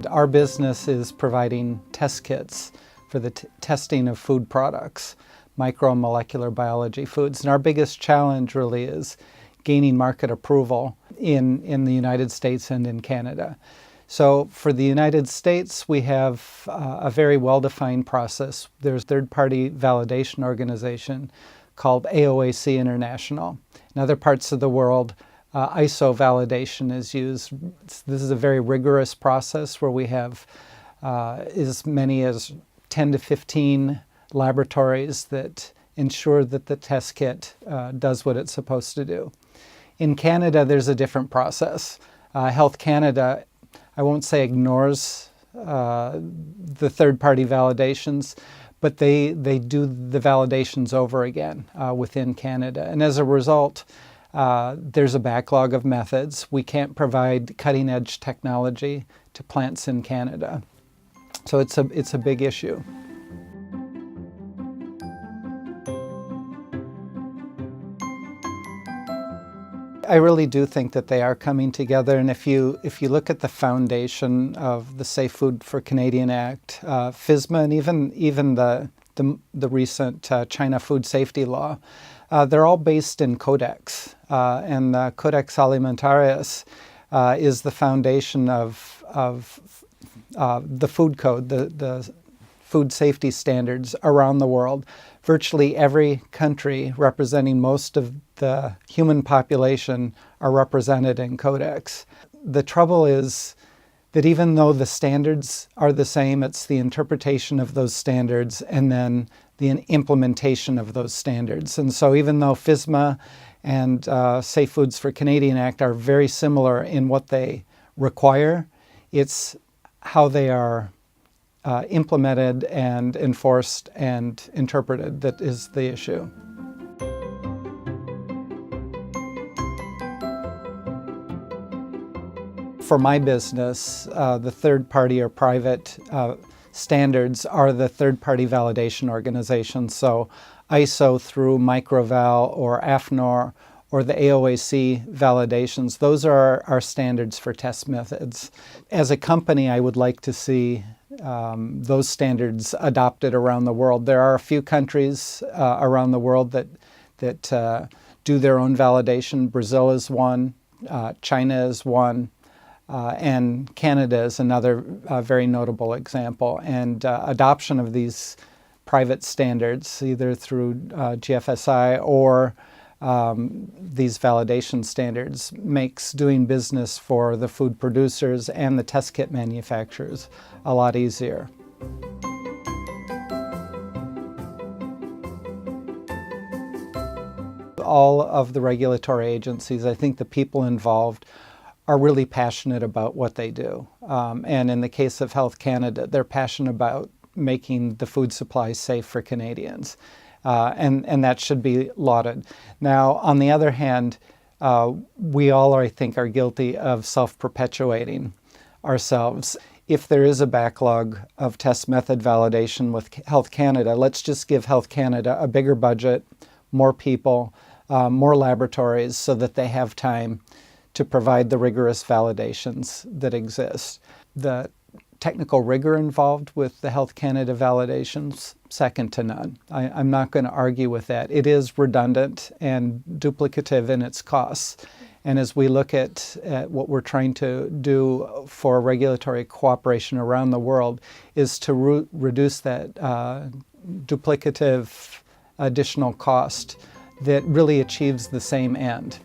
Our business is providing test kits for the testing of food products, micromolecular biology foods. And our biggest challenge really is gaining market approval in the United States and in Canada. So for the United States, we have a very well-defined process. There's a third-party validation organization called AOAC International. In other parts of the world, ISO validation is used. This is a very rigorous process where we have as many as 10 to 15 laboratories that ensure that the test kit does what it's supposed to do. In Canada, there's a different process. Health Canada, I won't say ignores the third-party validations, but they do the validations over again within Canada. And as a result, there's a backlog of methods. We can't provide cutting-edge technology to plants in Canada. So it's a big issue. I really do think that they are coming together, and if you look at the foundation of the Safe Food for Canadian Act, FSMA, and even the recent China food safety law, they're all based in Codex, and Codex Alimentarius is the foundation of the food code, the food safety standards around the world. Virtually every country representing most of the human population are represented in Codex. The trouble is that even though the standards are the same, it's the interpretation of those standards and then the implementation of those standards. And so even though FSMA and Safe Foods for Canadian Act are very similar in what they require, it's how they are implemented and enforced and interpreted that is the issue. For my business, the third-party or private standards are the third-party validation organizations. So ISO through Microval or AFNOR or the AOAC validations, those are our standards for test methods. As a company, I would like to see those standards adopted around the world. There are a few countries around the world that do their own validation. Brazil is one, China is one, and Canada is another very notable example. And adoption of these private standards, either through GFSI or these validation standards, makes doing business for the food producers and the test kit manufacturers a lot easier. All of the regulatory agencies, I think the people involved are really passionate about what they do. And in the case of Health Canada, they're passionate about making the food supply safe for Canadians. And that should be lauded. Now, on the other hand, we all, I think, are guilty of self-perpetuating ourselves. If there is a backlog of test method validation with Health Canada, let's just give Health Canada a bigger budget, more people, more laboratories, so that they have time to provide the rigorous validations that exist. The technical rigor involved with the Health Canada validations, second to none. I'm not going to argue with that. It is redundant and duplicative in its costs. And as we look at what we're trying to do for regulatory cooperation around the world is to reduce that duplicative additional cost that really achieves the same end.